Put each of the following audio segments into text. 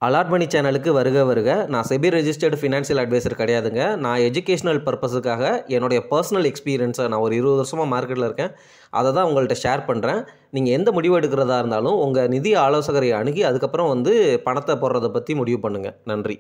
Allot மணி சேனலுக்கு வருக வருக. நான் செபி ரெஜிஸ்டர்டு ஃபினான்ஷியல் அட்வைசர் கிடையாதுங்க. நான் எஜுகேஷனல் பர்பஸுக்காக என்னுடைய பர்சனல் எக்ஸ்பீரியன்ஸை நான் ஒரு 20 வருஷமாக மார்க்கெட்டில் இருக்கேன். அதை தான் உங்கள்கிட்ட ஷேர் பண்ணுறேன். நீங்கள் எந்த முடிவு எடுக்கிறதா இருந்தாலும் உங்கள் நிதி ஆலோசகரை அணுகி அதுக்கப்புறம் பணத்தை போடுறதை பற்றி முடிவு பண்ணுங்கள். நன்றி.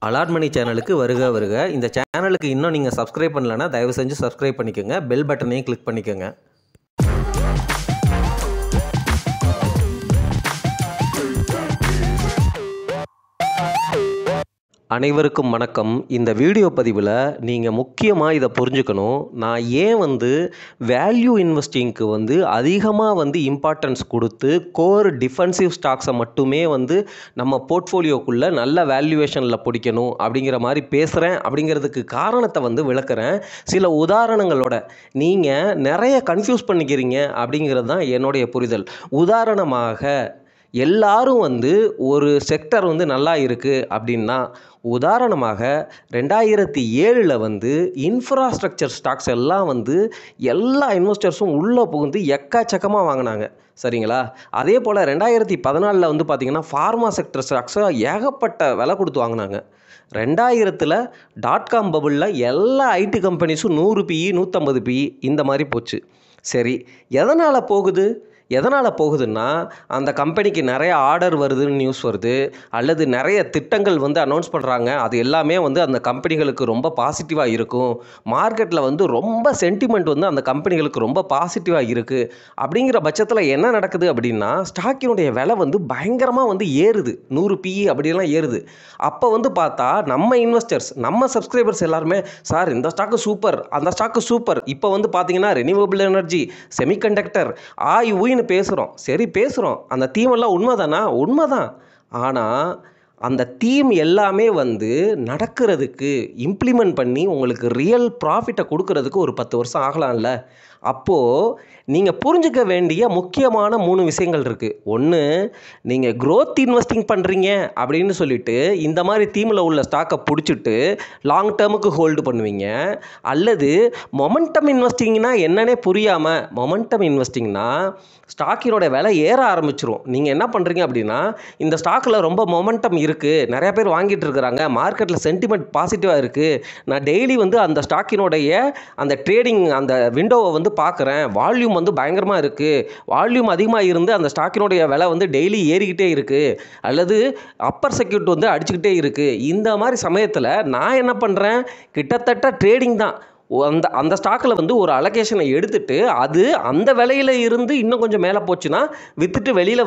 அலாட் மணி சேனலுக்கு வருக வருக. இந்த சேனலுக்கு இன்னும் நீங்கள் சப்ஸ்கிரைப் பண்ணலைன்னா தயவு செஞ்சு சப்ஸ்கிரைப் பண்ணிக்கோங்க. பெல் பட்டனையும் கிளிக் பண்ணிக்கோங்க. அனைவருக்கும் வணக்கம். இந்த வீடியோ பதிவில் நீங்கள் முக்கியமாக இதை புரிஞ்சுக்கணும். நான் ஏன் வேல்யூ இன்வெஸ்டிங்க்கு அதிகமாக இம்பார்ட்டன்ஸ் கொடுத்து கோர் டிஃபென்சிவ் ஸ்டாக்ஸை மட்டுமே நம்ம போர்ட்ஃபோலியோக்குள்ளே நல்ல வேல்யூவேஷனில் பிடிக்கணும் அப்படிங்கிற மாதிரி பேசுகிறேன். அப்படிங்கிறதுக்கு காரணத்தை விளக்குறேன் சில உதாரணங்களோட. நீங்கள் நிறைய கன்ஃபியூஸ் பண்ணிக்கிறீங்க அப்படிங்கிறது தான் என்னுடைய புரிதல். உதாரணமாக எல்லாரும் ஒரு செக்டர் நல்லா இருக்குது அப்படின்னா, உதாரணமாக 2007 இன்ஃப்ராஸ்ட்ரக்சர் ஸ்டாக்ஸ் எல்லாம் எல்லா இன்வெஸ்டர்ஸும் உள்ளே புகுந்து எக்கச்சக்கமாக வாங்கினாங்க. சரிங்களா? அதே போல் 2014 பார்த்திங்கன்னா ஃபார்மா செக்டர் ஸ்டாக்ஸை ஏகப்பட்ட விலை கொடுத்து வாங்கினாங்க. 2000 டாட்காம் பபுளில் எல்லா ஐடி கம்பெனிஸும் 100 PE 150 PE இந்த மாதிரி போச்சு. சரி, எதனால் போகுதுன்னா, அந்த கம்பெனிக்கு நிறைய ஆர்டர் வருதுன்னு நியூஸ் வருது, அல்லது நிறைய திட்டங்கள் அனௌன்ஸ் பண்ணுறாங்க. அது எல்லாமே அந்த கம்பெனிகளுக்கு ரொம்ப பாசிட்டிவாக இருக்கும். மார்க்கெட்டில் ரொம்ப சென்டிமெண்ட் அந்த கம்பெனிகளுக்கு ரொம்ப பாசிட்டிவாக இருக்குது. அப்படிங்கிற பட்சத்தில் என்ன நடக்குது அப்படின்னா, ஸ்டாக்கினுடைய விலை பயங்கரமாக ஏறுது. 100 PE அப்படிலாம் ஏறுது. அப்போ பார்த்தா நம்ம இன்வெஸ்டர்ஸ், நம்ம சப்ஸ்கிரைபர்ஸ் எல்லாருமே, சார் இந்த ஸ்டாக்கு சூப்பர், அந்த ஸ்டாக்கு சூப்பர். இப்போ பார்த்தீங்கன்னா ரெனியூவபிள் எனர்ஜி, செமிகண்டக்டர், ஊயின்னு பேசுகிறோம். சரி பேசுகிறோம், அந்த தீம் எல்லாம் உண்மைதானா? உண்மைதான். ஆனால் அந்த தீம் எல்லாமே நடக்கிறதுக்கு, இம்ப்ளிமெண்ட் பண்ணி உங்களுக்கு ரியல் ப்ராஃபிட்டை கொடுக்கறதுக்கு ஒரு 10 வருஷம் ஆகலாம்ல. அப்போது நீங்கள் புரிஞ்சிக்க வேண்டிய முக்கியமான 3 விஷயங்கள் இருக்குது. ஒன்று, நீங்கள் க்ரோத் இன்வெஸ்டிங் பண்ணுறீங்க அப்படின்னு சொல்லிட்டு இந்த மாதிரி தீமில் உள்ள ஸ்டாக்கை பிடிச்சிட்டு லாங் டேர்முக்கு ஹோல்டு பண்ணுவீங்க. அல்லது மொமெண்டம் இன்வெஸ்டிங்னா என்னன்னே புரியாமல், மொமெண்டம் இன்வெஸ்டிங்னா ஸ்டாக்கினோட விலை ஏற ஆரம்பிச்சிரும். நீங்கள் என்ன பண்ணுறீங்க அப்படின்னா, இந்த ஸ்டாக்கில் ரொம்ப மொமெண்டம் இருக்குது, நிறையா பேர் வாங்கிட்டு இருக்கிறாங்க, மார்க்கெட்டில் சென்டிமெண்ட் பாசிட்டிவாக இருக்குது, நான் டெய்லி அந்த ஸ்டாக்கினுடைய அந்த ட்ரேடிங் அந்த விண்டோவை பார்க்குறேன், வால்யூம் பயங்கரமாக இருக்குது, வால்யூம் அதிகமாக இருந்து அந்த ஸ்டாக்கினுடைய விலை டெய்லி ஏறிக்கிட்டே இருக்குது, அல்லது அப்பர் சர்க்யூட் அடிச்சுக்கிட்டே இருக்குது. இந்த மாதிரி சமயத்தில் நான் என்ன பண்ணுறேன், கிட்டத்தட்ட ட்ரேடிங் தான். அந்த ஸ்டாக்கில் ஒரு அலோகேஷனை எடுத்துகிட்டு அது அந்த விலையில் இருந்து இன்னும் கொஞ்சம் மேலே போச்சுன்னா விற்றுட்டு வெளியில்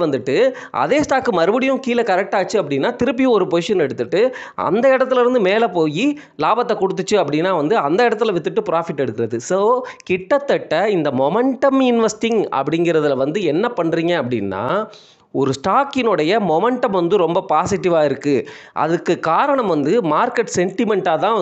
அதே ஸ்டாக்கு மறுபடியும் கீழே கரெக்டாச்சு அப்படின்னா திருப்பியும் ஒரு பொசிஷன் எடுத்துகிட்டு அந்த இடத்துல இருந்து மேலே போய் லாபத்தை கொடுத்துச்சு அப்படின்னா அந்த இடத்துல விற்றுட்டு ப்ராஃபிட் எடுக்கிறது. ஸோ கிட்டத்தட்ட இந்த மொமெண்டம் இன்வெஸ்டிங் அப்படிங்கிறதுல என்ன பண்ணுறீங்க அப்படின்னா, ஒரு ஸ்டாக்கினுடைய மொமெண்டம் ரொம்ப பாசிட்டிவாக இருக்குது. அதுக்கு காரணம் மார்க்கெட் சென்டிமெண்ட்டாக தான்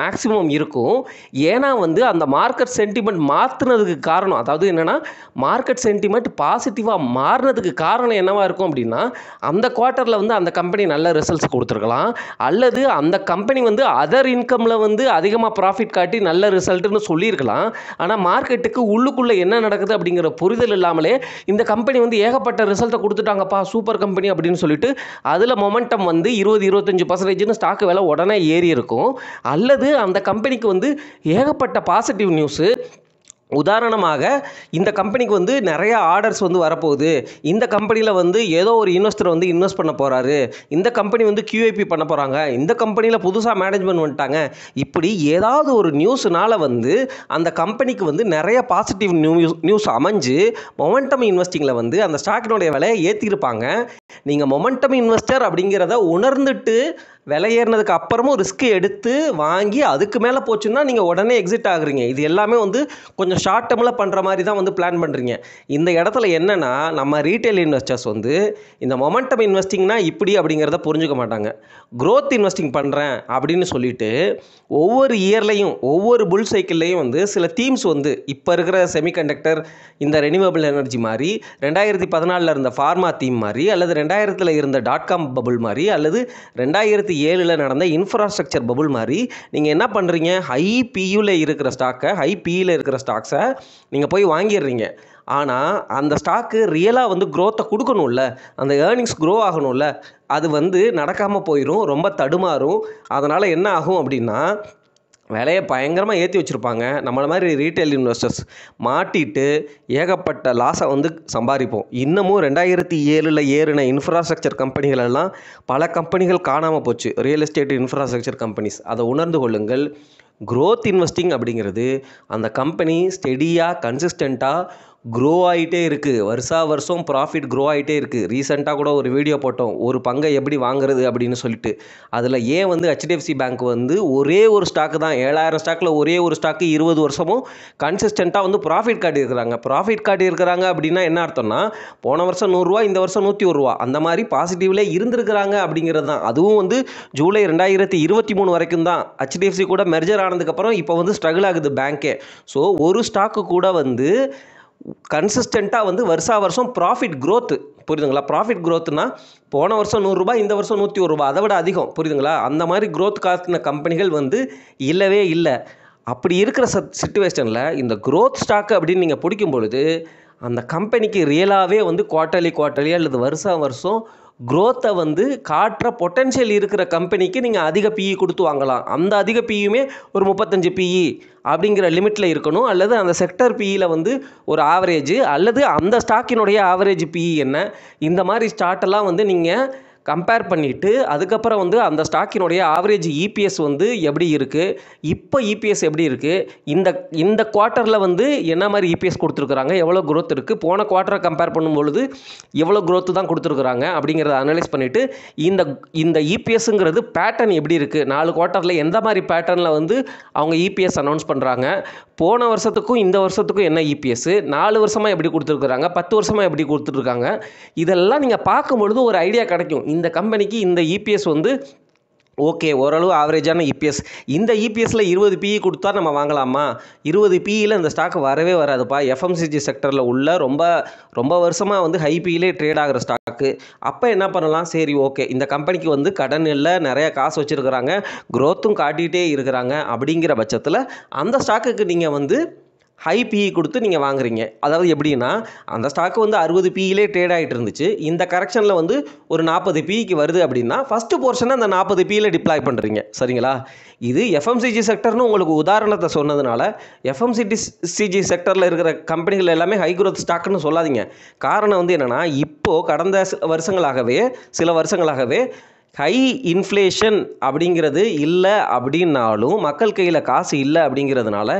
மேக்ஸிமம் இருக்கும். ஏன்னா அந்த மார்க்கெட் சென்டிமெண்ட் மாற்றினதுக்கு காரணம், அதாவது என்னென்னா மார்க்கெட் சென்டிமெண்ட் பாசிட்டிவாக மாறினதுக்கு காரணம் என்னவாக இருக்கும் அப்படின்னா, அந்த குவார்ட்டரில் அந்த கம்பெனி நல்ல ரிசல்ட்ஸ் கொடுத்துருக்கலாம், அல்லது அந்த கம்பெனி அதர் இன்கமில் அதிகமாக ப்ராஃபிட் காட்டி நல்ல ரிசல்ட்டுன்னு சொல்லியிருக்கலாம். ஆனால் மார்க்கெட்டுக்கு உள்ளுக்குள்ளே என்ன நடக்குது அப்படிங்கிற புரிதல் இல்லாமலே இந்த கம்பெனி ஏகப்பட்ட ரிசல்ட்டை கொடுத்துட்டு சூப்பர் கம்பெனி அப்படின்னு சொல்லிட்டு அதில் மொமெண்டம் 20-25% ஸ்டாக் விலை உடனே ஏறி இருக்கும். அல்லது அந்த கம்பெனிக்கு ஏகப்பட்ட பாசிட்டிவ் நியூஸு. உதாரணமாக இந்த கம்பெனிக்கு நிறைய ஆர்டர்ஸ் வரப்போகுது, இந்த கம்பெனியில் ஏதோ ஒரு இன்வெஸ்டர் இன்வெஸ்ட் பண்ண போகிறாரு, இந்த கம்பெனி QIP பண்ண போகிறாங்க, இந்த கம்பெனியில் புதுசாக மேனேஜ்மெண்ட் வந்துட்டாங்க, இப்படி ஏதாவது ஒரு நியூஸ்னால் அந்த கம்பெனிக்கு நிறைய பாசிட்டிவ் நியூஸ் அமைஞ்சு மொமெண்டம் இன்வெஸ்டிங்கில் அந்த ஸ்டாக்கினுடைய விலையை ஏற்றிருப்பாங்க. நீங்கள் மொமெண்டம் இன்வெஸ்டர் அப்படிங்கிறத உணர்ந்துட்டு விலை ஏறினதுக்கு அப்புறமும் ரிஸ்க் எடுத்து வாங்கி அதுக்கு மேலே போச்சுன்னா நீங்கள் உடனே எக்ஸிட் ஆகுறீங்க. இது எல்லாமே கொஞ்சம் ஷார்ட் டேர்மில் பண்ணுற மாதிரி தான் பிளான் பண்ணுறீங்க. இந்த இடத்துல என்னென்னா, நம்ம ரீட்டைல் இன்வெஸ்டர்ஸ் இந்த மொமெண்டம் இன்வெஸ்டிங்னா இப்படி அப்படிங்கிறத புரிஞ்சுக்க மாட்டாங்க. க்ரோத் இன்வெஸ்டிங் பண்ணுறேன் அப்படின்னு சொல்லிட்டு ஒவ்வொரு இயர்லையும் ஒவ்வொரு புல் சைக்கிள்லையும் சில தீம்ஸ் இப்போ இருக்கிற செமிகண்டக்டர், இந்த ரெனியூவபிள் எனர்ஜி மாதிரி, 2014 இருந்த ஃபார்மா தீம் மாதிரி, அல்லது 2000 இருந்த டாட்காம் பபுள் மாதிரி, அல்லது 2007 நடந்த இன்ஃப்ராஸ்ட்ரக்சர் பபுள் மாதிரி நீங்கள் என்ன பண்ணுறீங்க, ஹை பியில் இருக்கிற ஸ்டாக்கை, ஹை பியில் இருக்கிற ஸ்டாக்ஸை நீங்கள் போய் வாங்கிடுறீங்க. ஆனால் அந்த ஸ்டாக்கு ரியலாக வந்து க்ரோத்தை கொடுக்கணும்ல, அந்த ஏர்னிங்ஸ் க்ரோ ஆகணும்ல, அது வந்து நடக்காமல் போயிடும், ரொம்ப தடுமாறும். அதனால் என்ன ஆகும் அப்படின்னா, விலையை பயங்கரமாக ஏற்றி வச்சுருப்பாங்க. நம்மள மாதிரி ரீட்டைல் இன்வெஸ்டர்ஸ் மாட்டிட்டு ஏகப்பட்ட லாஸை வந்து சம்பாதிப்போம். இன்னமும் 2007 ஏறின இன்ஃப்ராஸ்ட்ரக்சர் கம்பெனிகள் எல்லாம் பல கம்பெனிகள் காணாமல் போச்சு. Real estate infrastructure companies. அதை உணர்ந்து கொள்ளுங்கள். க்ரோத் இன்வெஸ்டிங் அப்படிங்கிறது அந்த கம்பெனி ஸ்டெடியாக கன்சிஸ்டண்ட்டாக க்ரோ ஆகிட்டே இருக்குது, வருஷம் ப்ராஃபிட் க்ரோ ஆகிட்டே இருக்குது. ரீசெண்டாக கூட ஒரு வீடியோ போட்டோம், ஒரு பங்கை எப்படி வாங்குறது அப்படின்னு சொல்லிட்டு. அதில் ஏன் வந்து HDFC பேங்க் வந்து ஒரே ஒரு ஸ்டாக்கு தான், 7000 ஸ்டாக்கில் ஒரே ஒரு ஸ்டாக்கு 20 வருஷமும் கன்சிஸ்டண்ட்டாக வந்து ப்ராஃபிட் காட்டியிருக்கிறாங்க. ப்ராஃபிட் காட்டியிருக்கிறாங்க அப்படின்னா என்ன அர்த்தம்னா, போன வருஷம் 100 ரூபா, இந்த வருஷம் 101 ரூபா, அந்த மாதிரி பாசிட்டிவ்லே இருந்திருக்கிறாங்க அப்படிங்கிறது தான். அதுவும் வந்து ஜூலை 2023 வரைக்கும் தான். HDFC கூட மெர்ஜர் ஆனதுக்கப்புறம் இப்போ வந்து ஸ்ட்ரகிள் ஆகுது பேங்க்கே. ஸோ ஒரு ஸ்டாக்கு கூட வந்து கன்சிஸ்டண்ட்டாக வந்து வருஷம் ப்ராஃபிட் க்ரோத்து, புரியுதுங்களா? ப்ராஃபிட் க்ரோத்துனா போன வருஷம் 100 ரூபா, இந்த வருஷம் 101 ரூபா, அதை விட அதிகம், புரியுதுங்களா? அந்த மாதிரி க்ரோத் காட்டின கம்பெனிகள் வந்து இல்லவே இல்லை. அப்படி இருக்கிற சிச்சுவேஷனில் இந்த க்ரோத் ஸ்டாக்கு அப்படின்னு நீங்கள் பிடிக்கும் பொழுது அந்த கம்பெனிக்கு ரியலாகவே வந்து குவார்ட்டர்லி அல்லது வருஷம் க்ரோத்தை வந்து காட்டுற பொட்டென்ஷியல் இருக்கிற கம்பெனிக்கு நீங்கள் அதிக பிஇ கொடுத்து வாங்கலாம். அந்த அதிக பிஇயுமே ஒரு 35 பிஇ அப்படிங்கிற லிமிட்டில் இருக்கணும். அல்லது அந்த செக்டர் பிஇயில் வந்து ஒரு ஆவரேஜ், அல்லது அந்த ஸ்டாக்கினுடைய ஆவரேஜ் பிஇ என்ன, இந்த மாதிரி ஸ்டார்ட்டெல்லாம் வந்து நீங்கள் கம்பேர் பண்ணிவிட்டு அதுக்கப்புறம் வந்து அந்த ஸ்டாக்கினுடைய ஆவரேஜ் இபிஎஸ் வந்து எப்படி இருக்குது, இப்போ இபிஎஸ் எப்படி இருக்குது, இந்த குவார்ட்டரில் வந்து என்ன மாதிரி இபிஎஸ் கொடுத்துருக்குறாங்க, எவ்வளோ க்ரோத் இருக்குது, போன குவார்ட்டரை கம்பேர் பண்ணும்பொழுது எவ்வளோ க்ரோத்து தான் கொடுத்துருக்குறாங்க அப்படிங்கிறத அனலைஸ் பண்ணிவிட்டு இந்த இபிஎஸ்ங்கிறது பேட்டர்ன் எப்படி இருக்குது, 4 குவார்ட்டரில் எந்த மாதிரி பேட்டர்னில் வந்து அவங்க இபிஎஸ் அனௌன்ஸ் பண்ணுறாங்க, போன வருஷத்துக்கும் இந்த வருஷத்துக்கும் என்ன இபிஎஸ், 4 வருஷமாக எப்படி கொடுத்துருக்குறாங்க, 10 வருஷமாக எப்படி கொடுத்துட்ருக்காங்க, இதெல்லாம் நீங்கள் பார்க்கும்பொழுது ஒரு ஐடியா கிடைக்கும். இந்த கம்பெனிக்கு இந்த இபிஎஸ் வந்து ஓகே, ஓரளவு ஆவரேஜான இபிஎஸ், இந்த இபிஎஸ்சில் 20 பிஇ கொடுத்தா நம்ம வாங்கலாமா? 20 பிஇயில் இந்த ஸ்டாக் வரவே வராதுப்பா. எஃப்எம்சிஜி செக்டரில் உள்ள ரொம்ப வருஷமாக வந்து ஹை பிஇலே ட்ரேட் ஆகிற ஸ்டாக்கு. அப்போ என்ன பண்ணலாம்? சரி, ஓகே, இந்த கம்பெனிக்கு வந்து கடன் இல்லை, நிறைய காசு வச்சுருக்கிறாங்க, க்ரோத்தும் காட்டிகிட்டே இருக்கிறாங்க. அப்படிங்கிற பட்சத்தில் அந்த ஸ்டாக்குக்கு நீங்கள் வந்து ஹை பிஇ கொடுத்து நீங்கள் வாங்குறீங்க. அதாவது எப்படின்னா, அந்த ஸ்டாக்கு வந்து 60 பிஇலே ட்ரேட் ஆகிட்டு இருந்துச்சு, இந்த கரெக்ஷனில் வந்து ஒரு 40 பிஇக்கு வருது அப்படின்னா ஃபஸ்ட்டு போர்ஷனை அந்த 40 பிஇயில் டிப்ளாய் பண்ணுறீங்க. சரிங்களா? இது எஃப்எம்சிஜி செக்டர்னு உங்களுக்கு உதாரணத்தை சொன்னதுனால எஃப்எம்சிஜி செக்டரில் இருக்கிற கம்பெனிகள் எல்லாமே ஹை க்ரோத் ஸ்டாக்குன்னு சொல்லாதீங்க. காரணம் வந்து என்னென்னா, இப்போது கடந்த சில வருஷங்களாகவே ஹை இன்ஃப்ளேஷன் அப்படிங்கிறது இல்லை அப்படின்னாலும் மக்கள் கையில் காசு இல்லை அப்படிங்கிறதுனால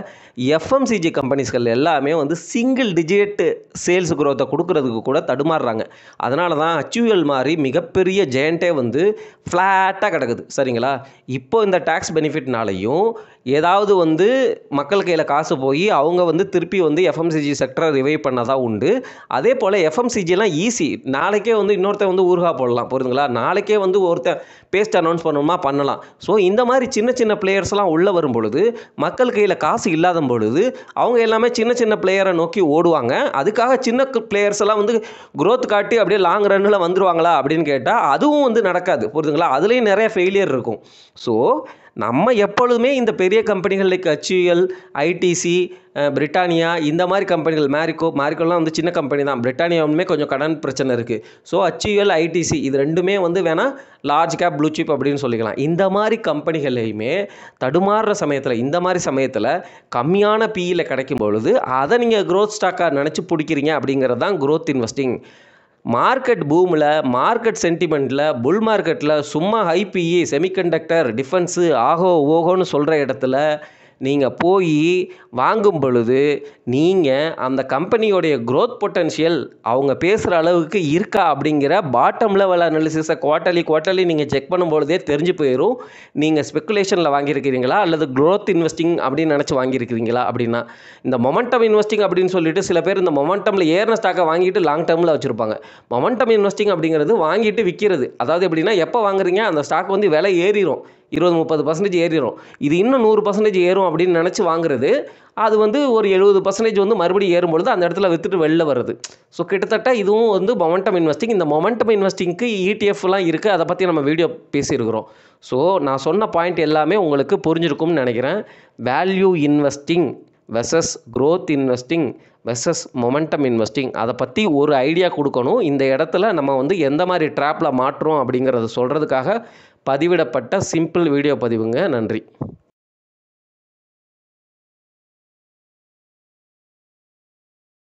எஃப்எம்சிஜி கம்பெனிஸ்கள் எல்லாமே வந்து சிங்கிள் டிஜிட் சேல்ஸ் க்ரோத்தை கொடுக்கறதுக்கு கூட தடுமாறுறாங்க. அதனால தான் HUL மாதிரி மிகப்பெரிய ஜெயண்ட்டே வந்து ஃப்ளாட்டாக கிடக்குது. சரிங்களா? இப்போ இந்த டேக்ஸ் பெனிஃபிட்னாலையும் ஏதாவது வந்து மக்கள் கையில் காசு போய் அவங்க வந்து திருப்பி வந்து எஃப்எம்சிஜி செக்டரை ரிவைவ் பண்ணதான் உண்டு. அதே போல் எஃப்எம்சிஜிலாம் ஈஸி, நாளைக்கே வந்து இன்னொருத்தர் வந்து ஊறுகாய் போடலாம், புரியுதுங்களா? நாளைக்கே வந்து ஒருத்தர் பேஸ்ட் அனௌன்ஸ் பண்ணணுமா பண்ணலாம். ஸோ இந்த மாதிரி சின்ன பிளேயர்ஸ்லாம் உள்ளே வரும் பொழுது மக்கள் கையில் காசு இல்லாத பொழுது அவங்க எல்லாமே சின்ன பிளேயரை நோக்கி ஓடுவாங்க. அதுக்காக சின்ன பிளேயர்ஸ் எல்லாம் வந்து க்ரோத் காட்டி அப்படியே லாங் ரன்னில் வந்துருவாங்களா அப்படின்னு கேட்டால் அதுவும் வந்து நடக்காது, புரியுதுங்களா? அதுலேயும் நிறைய ஃபெயிலியர் இருக்கும். ஸோ நம்ம எப்பொழுதுமே இந்த பெரிய கம்பெனிகள் லைக் HUL, ITC, பிரிட்டானியா, இந்த மாதிரி கம்பெனிகள், மேரிக்கோலாம் வந்து சின்ன கம்பெனி தான், பிரிட்டானியாவுமே கொஞ்சம் கடன் பிரச்சனை இருக்குது. ஸோ HUL, ITC இது ரெண்டுமே வந்து வேணால் லார்ஜ் கேப் ப்ளூ சிப் அப்படின்னு சொல்லிக்கலாம். இந்த மாதிரி கம்பெனிகளையுமே தடுமாறுற சமயத்தில், இந்த மாதிரி சமயத்தில் கம்மியான பிஇயில் கிடைக்கும் பொழுது அதை நீங்கள் க்ரோத் ஸ்டாக்காக நினச்சி பிடிக்கிறீங்க அப்படிங்கிறது தான் க்ரோத் இன்வெஸ்டிங். மார்க்கெட் பூமில், மார்க்கெட் சென்டிமெண்ட்டில், புல் மார்க்கெட்டில் சும்மா ஹை பிஇ, செமிகண்டக்டர், டிஃபென்ஸு, ஆகோ ஓகோன்னு சொல்கிற இடத்துல நீங்கள் போய் வாங்கும் பொழுது நீங்கள் அந்த கம்பெனியோடைய க்ரோத் பொட்டன்ஷியல் அவங்க பேசுகிற அளவுக்கு இருக்கா அப்படிங்கிற பாட்டம் லெவல் அனாலிசிஸை குவார்ட்டர்லி நீங்கள் செக் பண்ணும்பொழுதே தெரிஞ்சு போயிடும். நீங்கள் ஸ்பெக்குலேஷனில் வாங்கியிருக்கிறீங்களா அல்லது க்ரோத் இன்வெஸ்டிங் அப்படின்னு நினச்சி வாங்கியிருக்கிறீங்களா அப்படின்னா. இந்த மொமெண்டம் இன்வெஸ்டிங் அப்படின்னு சொல்லிட்டு சில பேர் இந்த மொமெண்டமில் ஏறின ஸ்டாக்கை வாங்கிட்டு லாங் டேர்மில் வச்சுருப்பாங்க. மொமெண்டம் இன்வெஸ்டிங் அப்படிங்கிறது வாங்கிட்டு விற்கிறது. அதாவது எப்படின்னா, எப்போ வாங்குறீங்க அந்த ஸ்டாக் வந்து விலை ஏறிடும், 20-30% ஏறிடும், இது இன்னும் 100% ஏறும் அப்படின்னு நினச்சி வாங்குறது. அது வந்து ஒரு 70% வந்து மறுபடியும் ஏறும்பொழுது அந்த இடத்துல விற்றுட்டு வெளில வருது. ஸோ கிட்டத்தட்ட இதுவும் வந்து மொமெண்டம் இன்வெஸ்டிங். இந்த மொமெண்டம் இன்வெஸ்டிங்க்கு ETFலாம் இருக்குது, அதை பற்றி நம்ம வீடியோ பேசியிருக்கிறோம். ஸோ நான் சொன்ன பாயிண்ட் எல்லாமே உங்களுக்கு புரிஞ்சிருக்கும்னு நினைக்கிறேன். Value investing versus growth investing versus momentum investing அதை பற்றி ஒரு ஐடியா கொடுக்கணும். இந்த இடத்துல நம்ம வந்து எந்த மாதிரி ட்ராப்பில் மாட்டுறோம் அப்படிங்கிறத சொல்கிறதுக்காக பதிவிடப்பட்ட சிம்பிள் வீடியோ பதிவுங்க. நன்றி.